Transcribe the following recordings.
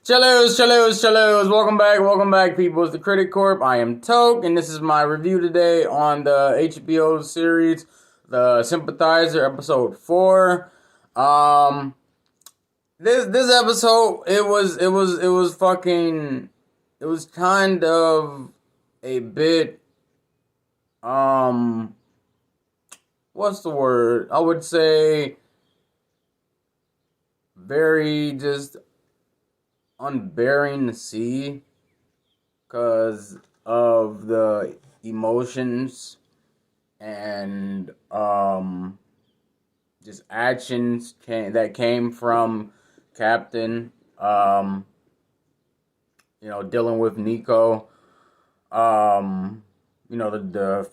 Shallows. Welcome back, people. It's the Critic Corp. I am Toke, and this is my review today on the HBO series, the Sympathizer, episode 4. Um, this episode, it was kind of a bit, um, what's the word? I would say very just unbearing to see because of the emotions and just actions that came from Captain, dealing with NICO, the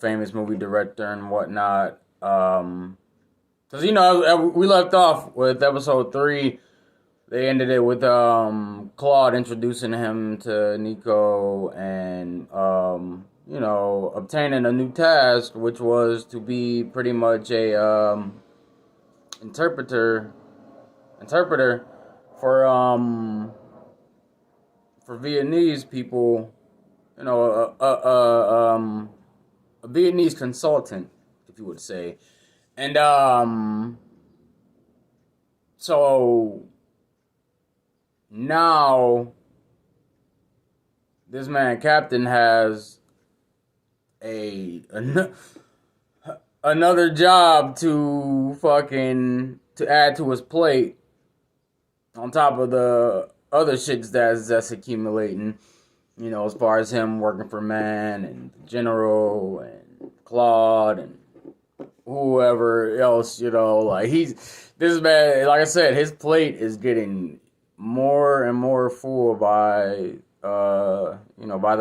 famous movie director and whatnot. Because we left off with episode 3. They ended it with Claude introducing him to NICO and obtaining a new task, which was to be pretty much a interpreter for Vietnamese people, a Vietnamese consultant, if you would say. And so now this man Captain has another job to add to his plate on top of the other shits that's accumulating, as far as him working for Man and General and Claude and whoever else, this man, like I said, his plate is getting more and more full by the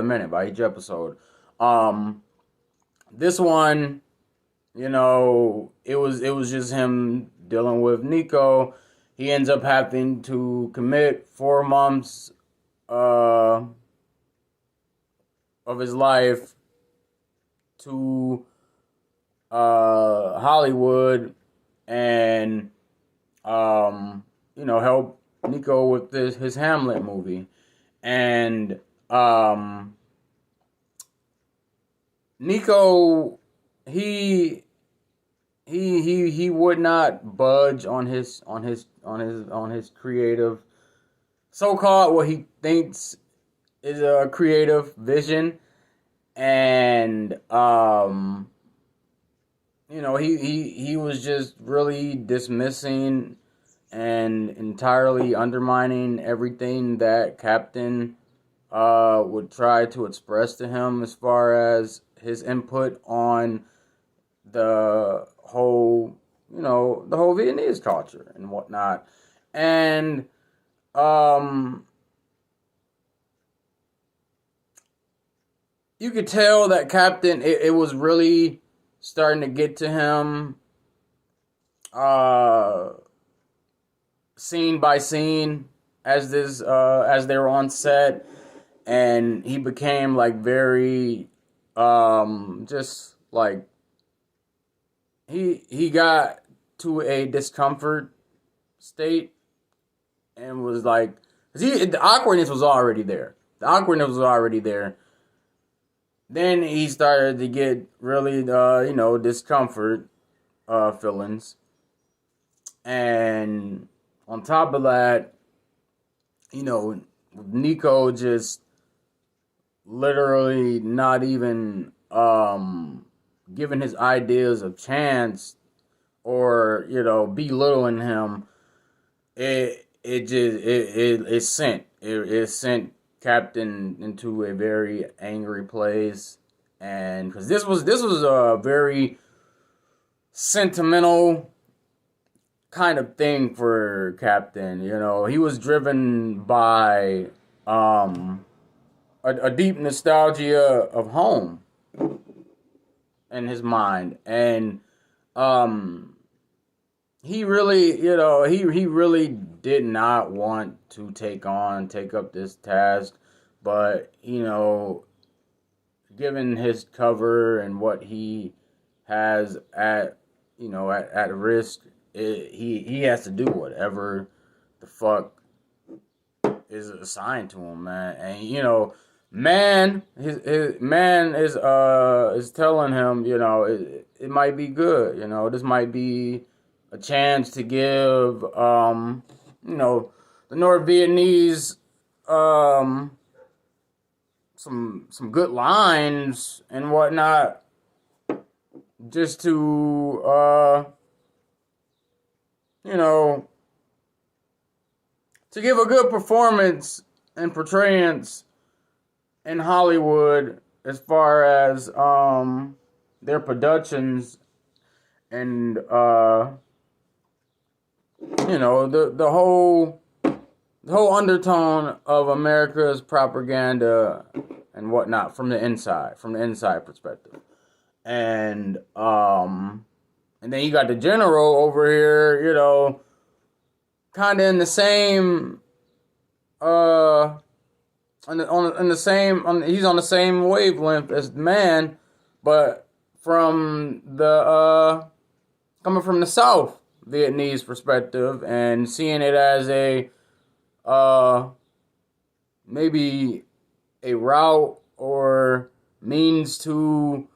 minute, by each episode. This one, it was just him dealing with NICO. He ends up having to commit 4 months of his life to Hollywood and help NICO with his Hamlet movie. And NICO, he would not budge on his creative, so-called, what he thinks is a creative vision. And he was just really dismissing and entirely undermining everything that Captain would try to express to him as far as his input on the whole Vietnamese culture and whatnot. And you could tell that Captain, it was really starting to get to him, scene by scene, as they were on set, and he became very just like he got to a discomfort state and was like, the awkwardness was already there. Then he started to get really, discomfort feelings. And on top of that, NICO just literally not even giving his ideas a chance, or belittling him. It sent Captain into a very angry place. And because this was a very sentimental kind of thing for Captain. He was driven by a deep nostalgia of home in his mind. And he really, he really did not want to take up this task, but given his cover and what he has at risk, he has to do whatever the fuck is assigned to him, man. And you know, man, his man is telling him, you know, it might be good. You know, this might be a chance to give you know, the North Vietnamese some good lines and whatnot, just to you know, to give a good performance and portrayance in Hollywood as far as their productions and you know, the whole undertone of America's propaganda and whatnot from the inside perspective. And then you got the general over here, you know, kind of in the same he's on the same wavelength as the man, but from the coming from the South Vietnamese perspective and seeing it as a maybe a route or means to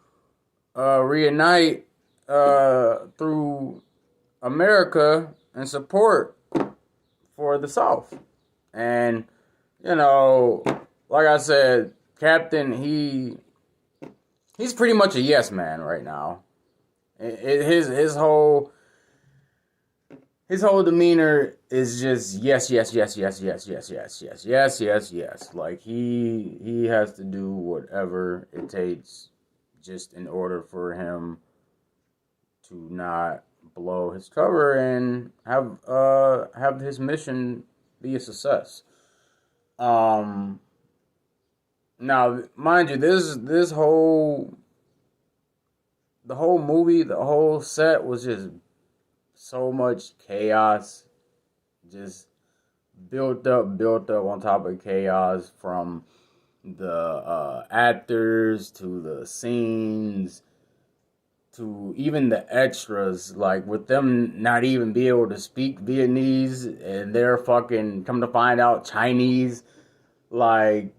reunite through America and support for the South. And you know, like I said, Captain, he's pretty much a yes man right now. His whole demeanor is just yes, yes, yes, yes, yes, yes, yes, yes, yes, yes, yes. Like he has to do whatever it takes just in order for him to not blow his cover and have his mission be a success. Now, mind you, the whole movie, the whole set was just so much chaos, just built up on top of chaos, from the actors to the scenes to even the extras, like with them not even be able to speak Vietnamese and they're fucking come to find out Chinese. Like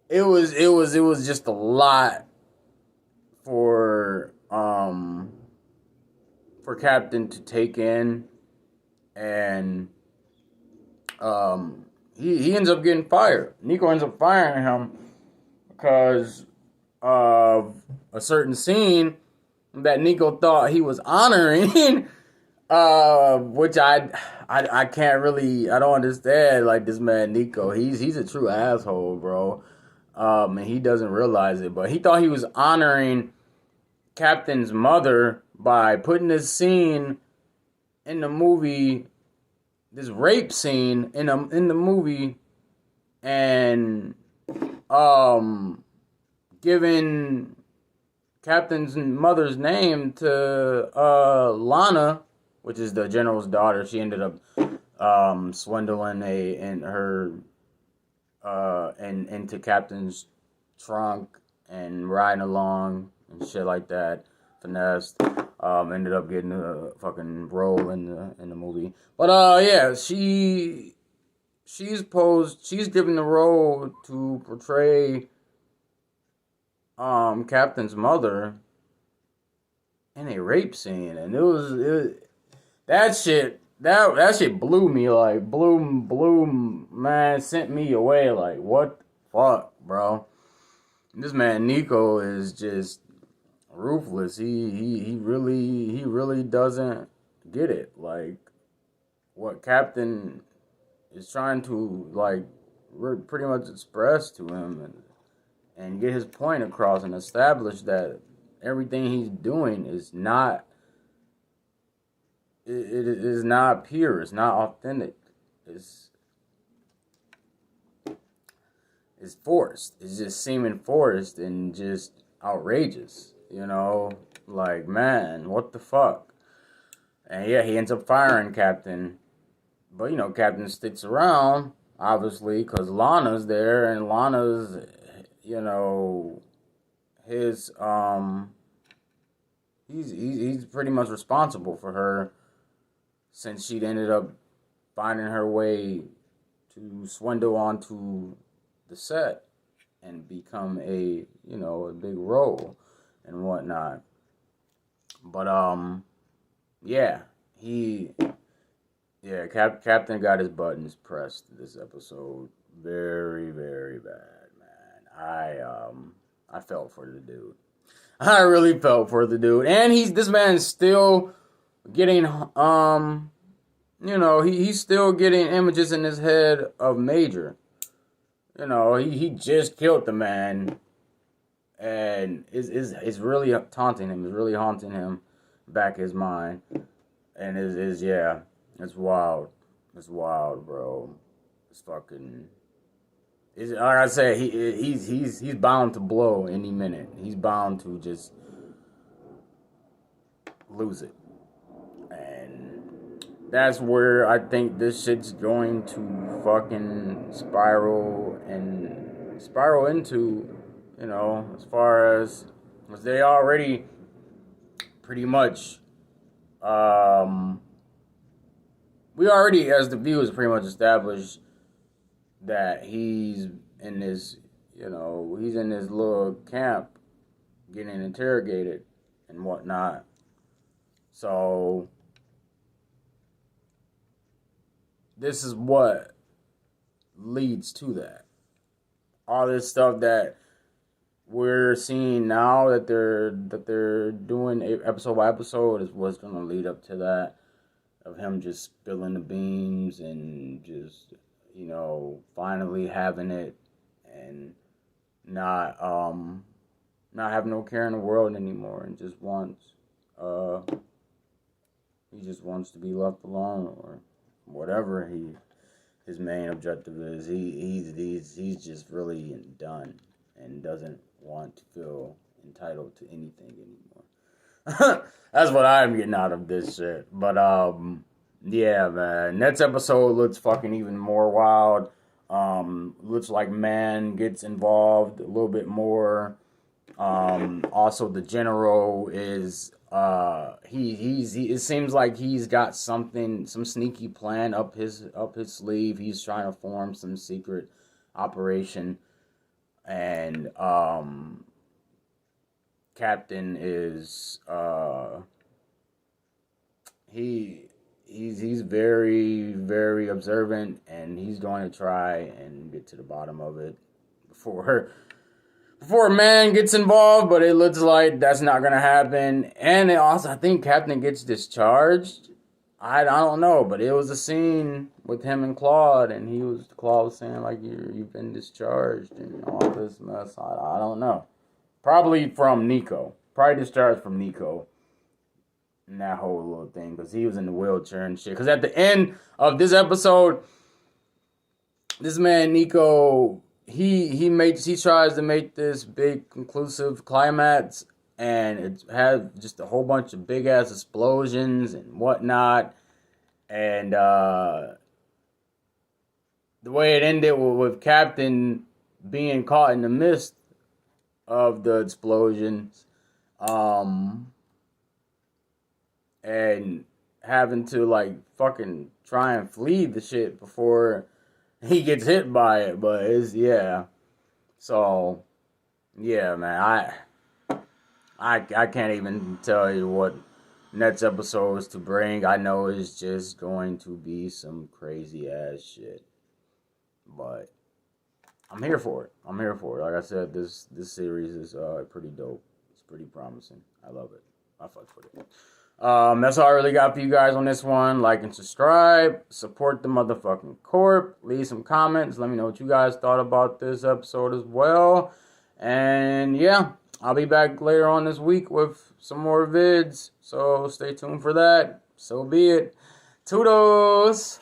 it was just a lot for Captain to take in, and he ends up getting fired. NICO ends up firing him because of a certain scene that NICO thought he was honoring, which I can't really, I don't understand. Like this man NICO, he's a true asshole, bro. And he doesn't realize it, but he thought he was honoring Captain's mother by putting this scene in the movie, this rape scene in the movie, and giving Captain's mother's name to Lana, which is the general's daughter. She ended up swindling into Captain's trunk and riding along and shit like that. Finessed. Ended up getting a fucking role in the movie. But yeah, she's given the role to portray Captain's mother in a rape scene, and that shit blew me, like blew man, sent me away, like what the fuck, bro. This man NICO is just ruthless. He really doesn't get it, like what Captain is trying to like pretty much express to him and get his point across and establish that everything he's doing is not it is not pure, it's not authentic, it's forced, it's just seeming forced and just outrageous, you know, like man, what the fuck. And yeah, he ends up firing Captain, but you know, Captain sticks around obviously because Lana's there, and Lana's, you know, his he's pretty much responsible for her, since she'd ended up finding her way to swindle onto the set and become a big role and whatnot. But Captain got his buttons pressed this episode. Very, very bad, man. I felt for the dude. I really felt for the dude. And this man's still getting he's still getting images in his head of Major. He just killed the man, and it's really taunting him. It's really haunting him back his mind, and it's wild. It's wild, bro. It's fucking. Like I said, he's bound to blow any minute. He's bound to just lose it, and that's where I think this shit's going to fucking spiral into, as far as they already pretty much, we already, as the viewers, pretty much established that he's in this, he's in this little camp getting interrogated and whatnot. So this is what leads to that. All this stuff that we're seeing now that they're doing episode by episode is what's going to lead up to that, of him just spilling the beans and just finally having it and not have no care in the world anymore, and just wants he just wants to be left alone, or whatever his main objective is. He's just really done and doesn't want to feel entitled to anything anymore. That's what I'm getting out of this shit. But yeah, man. Next episode looks fucking even more wild. Looks like man gets involved a little bit more. Also, the general is it seems like he's got some sneaky plan up his sleeve. He's trying to form some secret operation, and Captain is he's very, very observant, and he's going to try and get to the bottom of it before a man gets involved, but it looks like that's not going to happen. And also, I think Captain gets discharged. I don't know, but it was a scene with him and Claude, and Claude was saying, like, you've been discharged and all this mess. I don't know. Probably from NICO. Probably discharged from NICO. And that whole little thing, because he was in the wheelchair and shit. Because at the end of this episode, this man NICO, he tries to make this big conclusive climax, and it had just a whole bunch of big ass explosions and whatnot. And the way it ended with Captain being caught in the midst of the explosions, and having to like fucking try and flee the shit before he gets hit by it. But so yeah, man, I can't even tell you what next episode is to bring. I know it's just going to be some crazy ass shit, but I'm here for it. Like I said, this series is pretty dope. It's pretty promising. I love it. I fuck with it. That's all I really got for you guys on this one. Like and subscribe. Support the motherfucking corp. Leave some comments. Let me know what you guys thought about this episode as well. And yeah, I'll be back later on this week with some more vids. So stay tuned for that. So be it. Toodles!